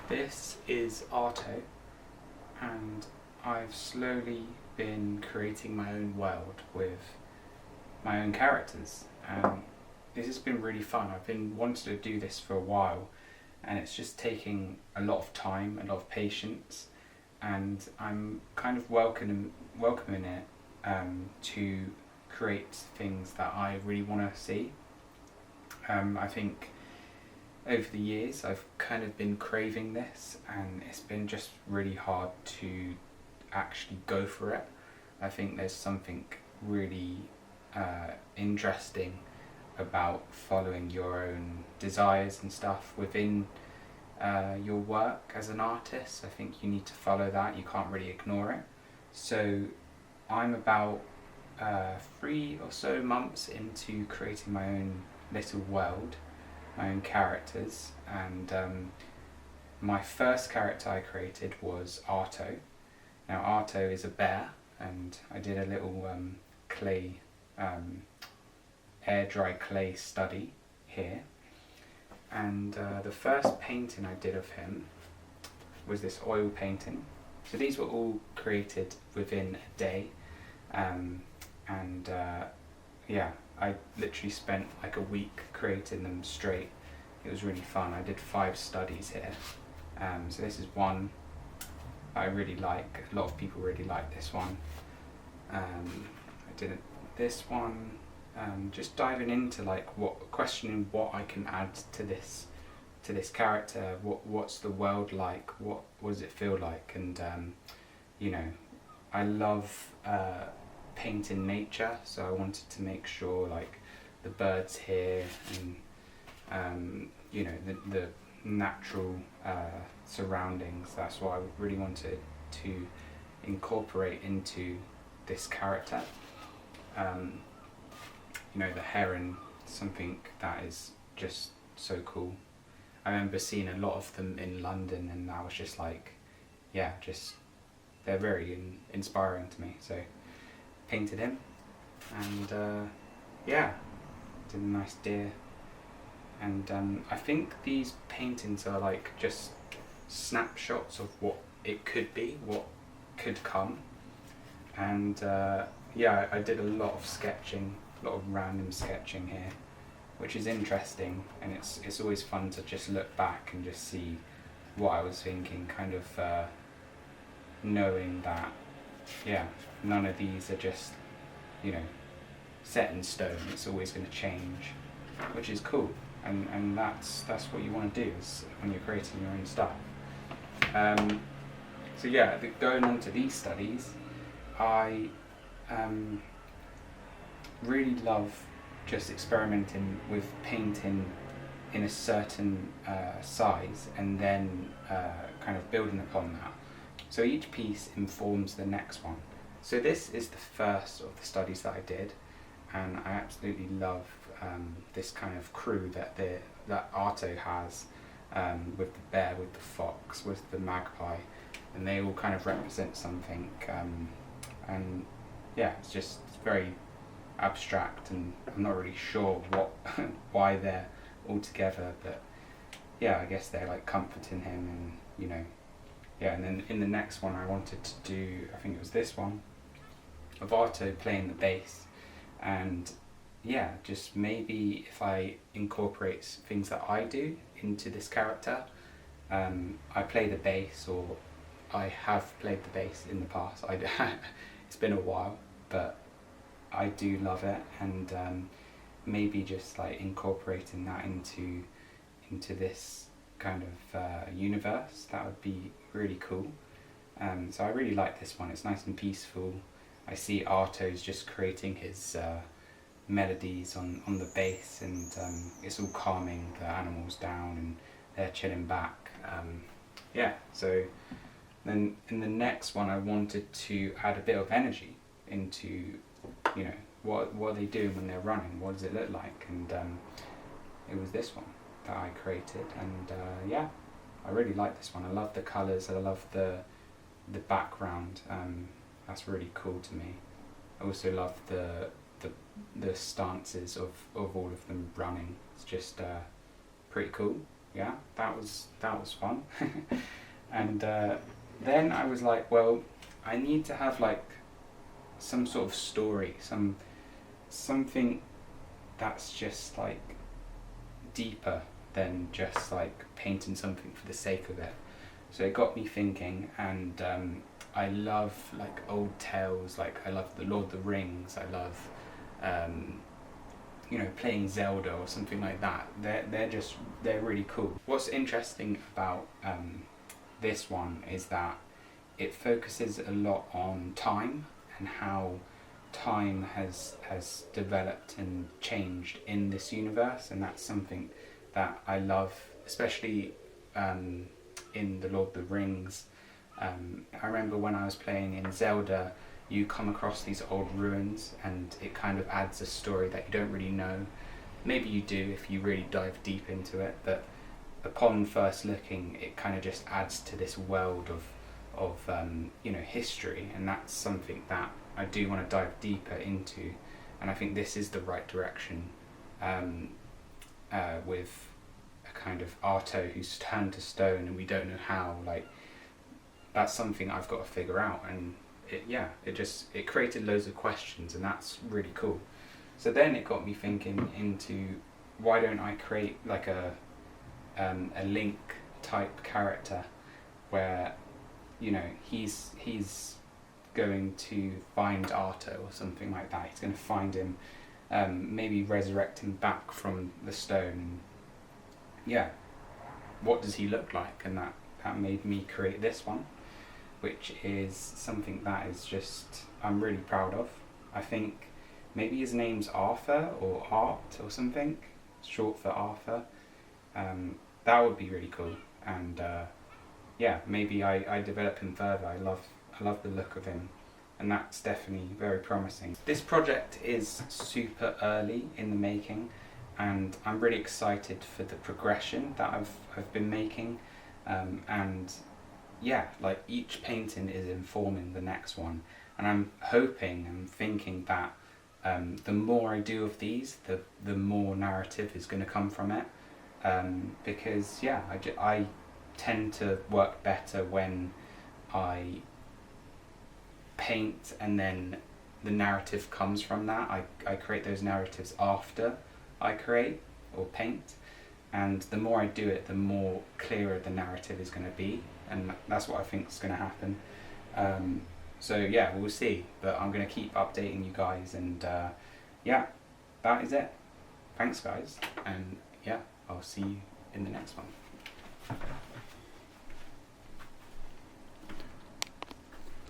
This is Arto, and I've slowly been creating my own world with my own characters. This has been really fun. I've been wanting to do this for a while, and it's just taking a lot of time, a lot of patience, and I'm kind of welcoming it to create things that I really want to see. I think over the years I've kind of been craving this, and it's been just really hard to actually go for it. I think there's something really interesting about following your own desires and stuff within your work as an artist. I think you need to follow that, you can't really ignore it. So I'm about 3 or so months into creating my own little world, my own characters, and my first character I created was Arto. Now Arto is a bear, and I did a little clay, air dry clay study here, and the first painting I did of him was this oil painting. So these were all created within a day, yeah, I literally spent like a week creating them straight. It was really fun. I did 5 studies here. So this is one I really like. A lot of people really like this one. I did this one, just diving into like questioning what I can add to this character. What's the world like? What does it feel like? And you know, I love painting nature, so I wanted to make sure like the birds here and you know, the natural surroundings. That's what I really wanted to incorporate into this character. You know, the heron, something that is just so cool. I remember seeing a lot of them in London, and I was just like, yeah, just they're very inspiring to me. So painted him, and yeah, did a nice deer. And I think these paintings are like just snapshots of what it could be, what could come. And yeah, I did a lot of sketching, a lot of random sketching here, which is interesting, and it's always fun to just look back and just see what I was thinking, kind of knowing that, yeah, none of these are just, you know, set in stone. It's always going to change, which is cool. And that's what you want to do is when you're creating your own stuff. So yeah, going on to these studies, I really love just experimenting with painting in a certain size, and then kind of building upon that. So each piece informs the next one. So this is the first of the studies that I did, and I absolutely love this kind of crew that Arto has, with the bear, with the fox, with the magpie, and they all kind of represent something, and yeah, it's very abstract, and I'm not really sure why they're all together, but yeah, I guess they're like comforting him, and you know, yeah. And then in the next one I wanted to do, I think it was this one, of Arto playing the bass, and yeah, just maybe if I incorporate things that I do into this character. I play the bass, or I have played the bass in the past. It's been a while, but I do love it, and maybe just like incorporating that into this kind of universe, that would be really cool. So I really like this one. It's nice and peaceful. I see Arto's just creating his melodies on the bass, and it's all calming the animals down, and they're chilling back. Yeah, so then in the next one I wanted to add a bit of energy into, you know, what are they doing when they're running, what does it look like, and it was this one that I created, and yeah, I really like this one. I love the colours, I love the background, that's really cool to me. I also love the stances of all of them running. It's just pretty cool. yeah, that was fun. And then I was like, well, I need to have like some sort of story, something that's just like deeper than just like painting something for the sake of it. So it got me thinking, and I love like old tales, like I love the Lord of the Rings, I love you know, playing Zelda or something like that. They're really cool. What's interesting about this one is that it focuses a lot on time and how time has developed and changed in this universe, and that's something that I love, especially in the Lord of the Rings. I remember when I was playing in Zelda, you come across these old ruins and it kind of adds a story that you don't really know. Maybe you do if you really dive deep into it, but upon first looking, it kind of just adds to this world of you know, history, and that's something that I do want to dive deeper into, and I think this is the right direction with a kind of Arto who's turned to stone and we don't know how. Like, that's something I've got to figure out, and it created loads of questions, and that's really cool. So then it got me thinking into, why don't I create like a Link type character where, you know, he's going to find Arto or something like that. He's going to find him, maybe resurrect him back from the stone. Yeah, what does he look like? And that made me create this one, which is something that is just, I'm really proud of. I think maybe his name's Arthur or Art or something, short for Arthur. That would be really cool, and yeah, maybe I develop him further. I love the look of him, and that's definitely very promising. This project is super early in the making, and I'm really excited for the progression that I've been making, and yeah, like each painting is informing the next one, and I'm hoping and thinking that the more I do of these, the more narrative is going to come from it, because yeah, I tend to work better when I paint and then the narrative comes from that. I create those narratives after I create or paint, and the more I do it, the more clearer the narrative is going to be, and that's what I think is going to happen. So yeah, we'll see, but I'm going to keep updating you guys, and yeah, that is it. Thanks guys, and yeah, I'll see you in the next one.